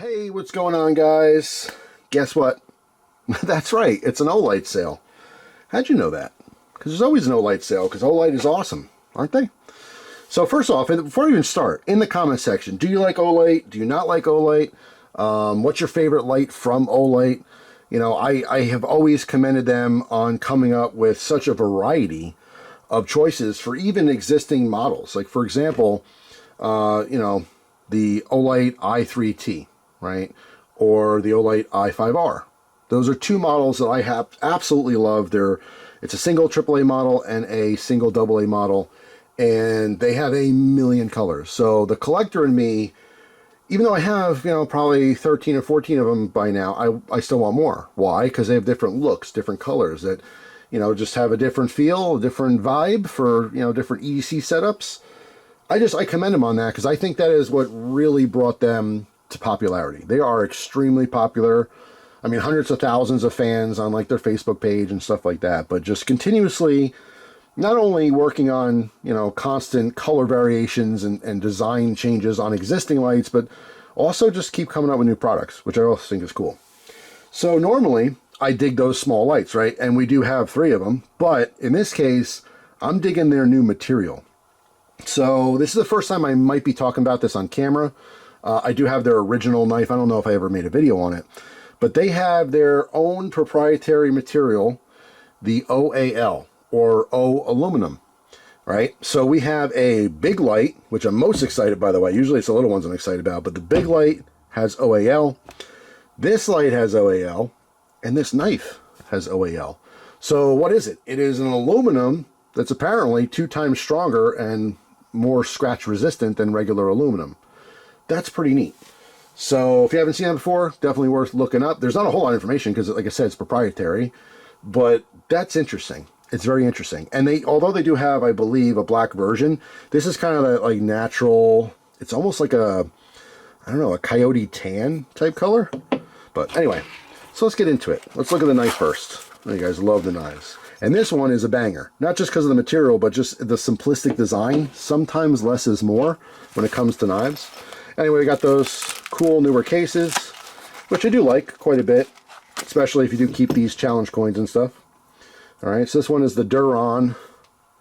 Hey, what's going on, guys? Guess what? That's right, it's an Olight sale. How'd you know that? Because there's always an Olight sale, because Olight is awesome, aren't they? So first off, before we even start, in the comment section, do you like Olight? Do you not like Olight? What's your favorite light from Olight? You know, I have always commended them on coming up with such a variety of choices for even existing models. Like, for example, you know, the Olight i3T, right? Or the Olight i5R. Those are two models that I have absolutely love. It's a single AAA model and a single AA model, and they have a million colors. So the collector in me, even though I have, you know, probably 13 or 14 of them by now, I still want more. Why? Because they have different looks, different colors that, you know, just have a different feel, a different vibe for, you know, different EDC setups. I commend them on that, because I think that is what really brought them to popularity. They are extremely popular. I mean, hundreds of thousands of fans on like their Facebook page and stuff like that, but just continuously not only working on, you know, constant color variations and design changes on existing lights, but also just keep coming up with new products, which I also think is cool. So normally I dig those small lights, right? And we do have 3 of them, but in this case, I'm digging their new material. So this is the first time I might be talking about this on camera. I do have their original knife. I don't know if I ever made a video on it, but they have their own proprietary material, the OAL, or O aluminum, right? So we have a big light, which I'm most excited, by the way. Usually it's the little ones I'm excited about, but the big light has OAL. This light has OAL, and this knife has OAL. So what is it? It is an aluminum that's apparently 2 times stronger and more scratch resistant than regular aluminum. That's pretty neat. So if you haven't seen that before, definitely worth looking up. There's not a whole lot of information because, like I said, it's proprietary, but that's interesting. It's very interesting. And although they do have, I believe, a black version, this is kind of that like natural, it's almost like a, I don't know, a coyote tan type color. But anyway, so let's get into it. Let's look at the knife first. You guys love the knives. And this one is a banger, not just because of the material, but just the simplistic design. Sometimes less is more when it comes to knives. Anyway, we got those cool newer cases, which I do like quite a bit, especially if you do keep these challenge coins and stuff. All right, so this one is the Duron.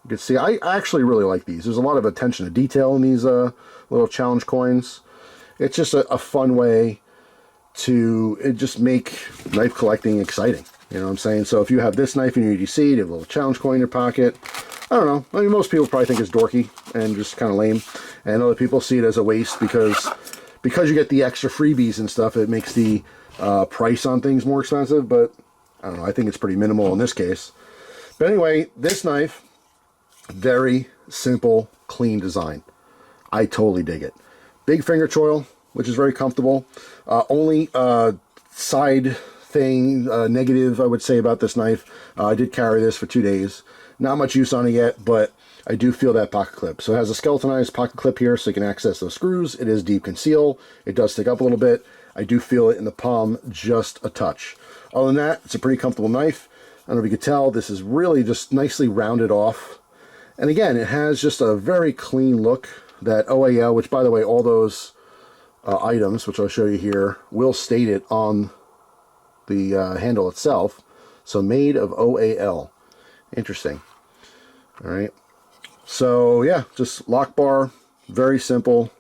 You can see, I actually really like these. There's a lot of attention to detail in these little challenge coins. It's just a fun way to just make knife collecting exciting. You know what I'm saying? So if you have this knife in your EDC, you have a little challenge coin in your pocket. I don't know. I mean, most people probably think it's dorky and just kind of lame. And other people see it as a waste because you get the extra freebies and stuff, it makes the price on things more expensive. But I don't know. I think it's pretty minimal in this case. But anyway, this knife, very simple, clean design. I totally dig it. Big finger choil, which is very comfortable. Only side thing, negative, I would say, about this knife. I did carry this for 2 days. Not much use on it yet, but I do feel that pocket clip. So it has a skeletonized pocket clip here so you can access those screws. It is deep conceal. It does stick up a little bit. I do feel it in the palm just a touch. Other than that, it's a pretty comfortable knife. I don't know if you can tell, this is really just nicely rounded off. And again, it has just a very clean look. That OAL, which by the way, all those items, which I'll show you here, will state it on the handle itself. So made of OAL. Interesting. All right. So yeah, just lock bar, very simple,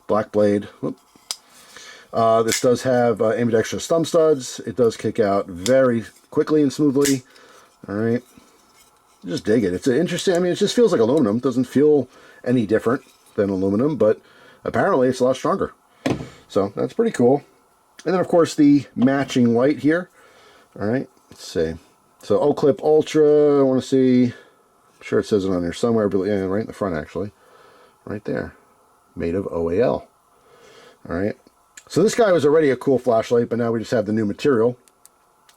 black blade. This does have ambidextrous thumb studs. It does kick out very quickly and smoothly. All right. Just dig it. It's interesting. I mean, it just feels like aluminum. It doesn't feel any different than aluminum, but apparently it's a lot stronger. So that's pretty cool. And then of course the matching light here. All right. Let's see. So Oclip Ultra, I want to see, I'm sure it says it on there somewhere, but yeah, right in the front actually. Right there. Made of OAL. Alright. So this guy was already a cool flashlight, but now we just have the new material.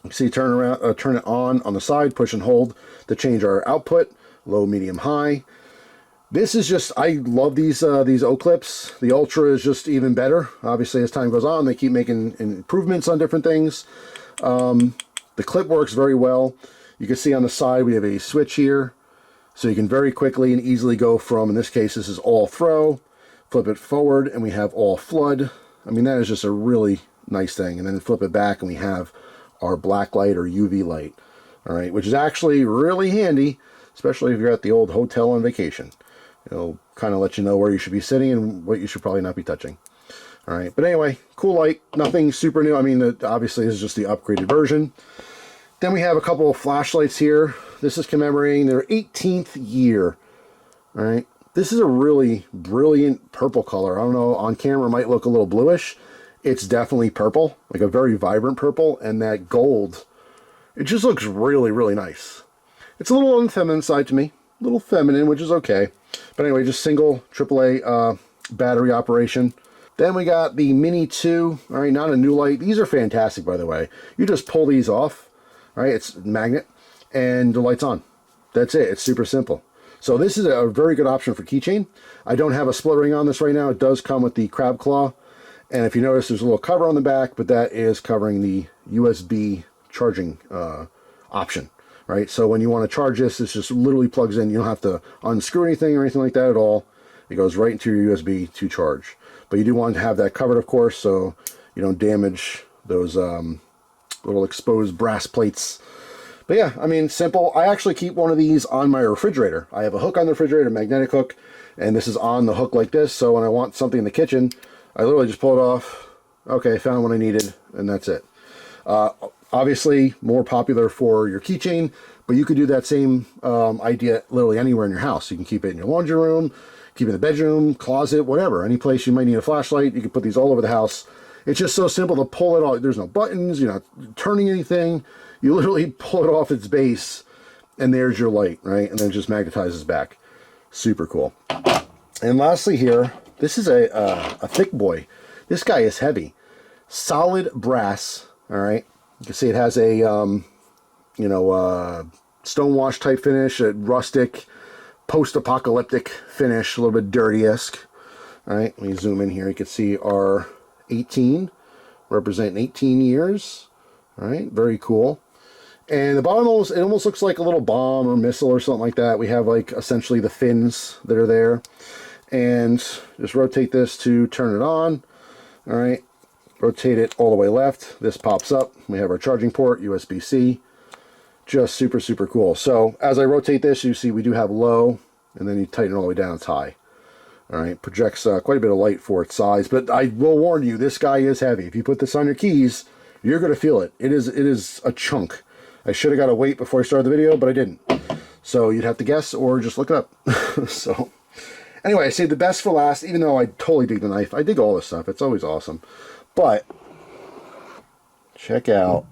You can see turn it on the side, push and hold to change our output, low, medium, high. This is just, I love these Oclips. The Ultra is just even better. Obviously as time goes on, they keep making improvements on different things. The clip works very well. You can see on the side we have a switch here, so you can very quickly and easily go from, in this case this is all throw, flip it forward, and we have all flood. I mean, that is just a really nice thing. And then flip it back and we have our black light or UV light, all right, which is actually really handy, especially if you're at the old hotel on vacation. It'll kind of let you know where you should be sitting and what you should probably not be touching. All right, but anyway, cool light, nothing super new. I mean, obviously this is just the upgraded version. Then we have a couple of flashlights here. This is commemorating their 18th year. All right, this is a really brilliant purple color. I don't know, on camera it might look a little bluish. It's definitely purple, like a very vibrant purple, and that gold, it just looks really, really nice. It's a little on the feminine side to me, a little feminine, which is okay. But anyway, just single AAA battery operation. Then we got the Mini 2, all right, not a new light. These are fantastic, by the way. You just pull these off, all right, it's a magnet, and the light's on. That's it, it's super simple. So this is a very good option for keychain. I don't have a split ring on this right now. It does come with the crab claw. And if you notice, there's a little cover on the back, but that is covering the USB charging option, right? So when you want to charge this, this just literally plugs in. You don't have to unscrew anything or anything like that at all. It goes right into your USB to charge. But you do want to have that covered, of course, so you don't damage those little exposed brass plates. But yeah, I mean, simple. I actually keep one of these on my refrigerator. I have a hook on the refrigerator, a magnetic hook, and this is on the hook like this. So when I want something in the kitchen, I literally just pull it off. Okay, found what I needed, and that's it. Obviously, more popular for your keychain, but you could do that same idea literally anywhere in your house. You can keep it in your laundry room, keep it in the bedroom, closet, whatever. Any place you might need a flashlight, you can put these all over the house. It's just so simple to pull it off. There's no buttons, you're not turning anything. You literally pull it off its base, and there's your light, right? And then it just magnetizes back. Super cool. And lastly here, this is a thick boy. This guy is heavy. Solid brass, all right? You can see it has a, stonewash type finish, a rustic, post-apocalyptic finish, a little bit dirty-esque. All right, let me zoom in here. You can see our 18, representing 18 years. All right, very cool. And the bottom, it almost looks like a little bomb or missile or something like that. We have, like, essentially the fins that are there. And just rotate this to turn it on. All right, rotate it all the way left. This pops up. We have our charging port, USB-C. Just super, super cool. So as I rotate this, you see we do have low, and then you tighten it all the way down, it's high. All right, projects quite a bit of light for its size, but I will warn you, this guy is heavy. If you put this on your keys, you're going to feel it. It is a chunk. I should have got a weight before I started the video, but I didn't. So you'd have to guess or just look it up. So anyway, I saved the best for last, even though I totally dig the knife. I dig all this stuff. It's always awesome. But check out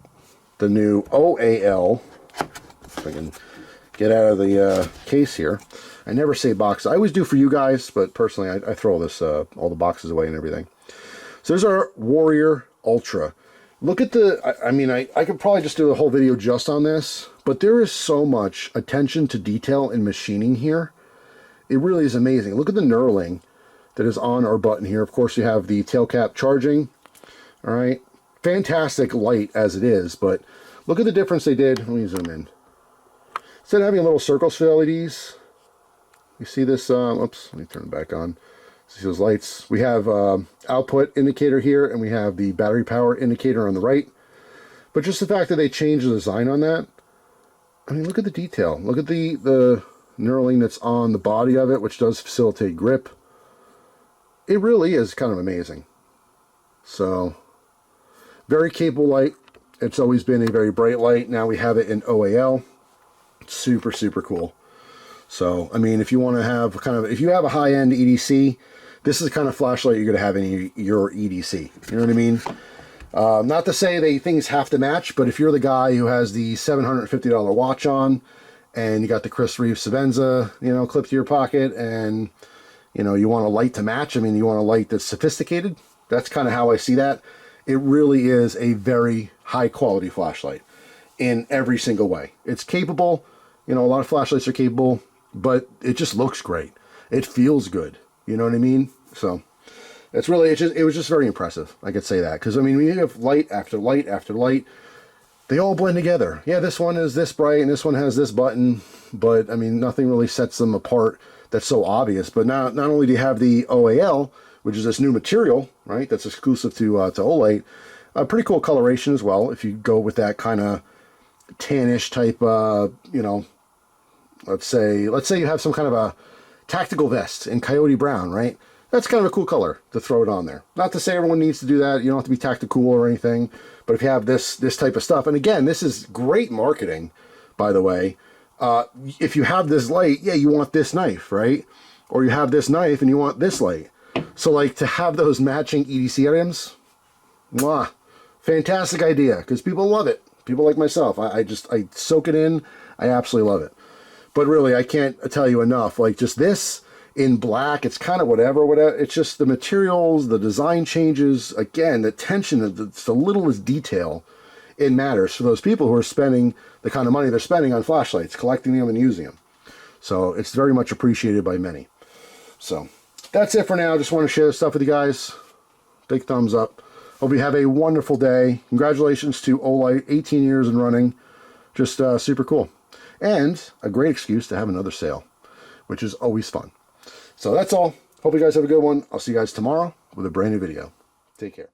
the new OAL. If I can get out of the case here. I never say box. I always do for you guys, but personally, I throw all the boxes away and everything. So there's our Warrior Ultra. Look at I could probably just do a whole video just on this, but there is so much attention to detail and machining here. It really is amazing. Look at the knurling that is on our button here. Of course, you have the tail cap charging. All right. Fantastic light as it is, but look at the difference they did. Let me zoom in. Instead of having little circles for LEDs, you see this, oops, let me turn it back on. See those lights? We have output indicator here, and we have the battery power indicator on the right. But just the fact that they changed the design on that, I mean, look at the detail. Look at the knurling that's on the body of it, which does facilitate grip. It really is kind of amazing. So, very capable light. It's always been a very bright light. Now we have it in OAL. Super, super cool. So, I mean, if you want to have if you have a high-end EDC, this is the kind of flashlight you're going to have in your EDC. You know what I mean? Not to say things have to match, but if you're the guy who has the $750 watch on, and you got the Chris Reeve Savenza, clipped to your pocket, and, you want a light to match, I mean, you want a light that's sophisticated, that's kind of how I see that. It really is a very high-quality flashlight in every single way. It's capable. A lot of flashlights are capable, but it just looks great. It feels good. You know what I mean? So it's really, it was just very impressive. I could say that. Because, I mean, when you have light after light after light, they all blend together. Yeah, this one is this bright and this one has this button, but, I mean, nothing really sets them apart that's so obvious. But not only do you have the OAL, which is this new material, right? That's exclusive to Olight. Pretty cool coloration as well. If you go with that kind of tannish type, you know, let's say you have some kind of a tactical vest in coyote brown, right? That's kind of a cool color to throw it on there. Not to say everyone needs to do that. You don't have to be tactical or anything. But if you have this type of stuff, and again, this is great marketing, by the way. If you have this light, yeah, you want this knife, right? Or you have this knife and you want this light. So like to have those matching EDC items, mwah, fantastic idea, because people love it. People like myself, I soak it in. I absolutely love it. But really, I can't tell you enough. Like just this in black, it's kind of whatever. It's just the materials, the design changes. Again, the attention, the littlest detail, it matters for those people who are spending the kind of money they're spending on flashlights, collecting them and using them. So it's very much appreciated by many. So that's it for now. Just want to share this stuff with you guys. Big thumbs up. Hope you have a wonderful day. Congratulations to Olight, 18 years and running. Just super cool. And a great excuse to have another sale, which is always fun. So that's all. Hope you guys have a good one. I'll see you guys tomorrow with a brand new video. Take care.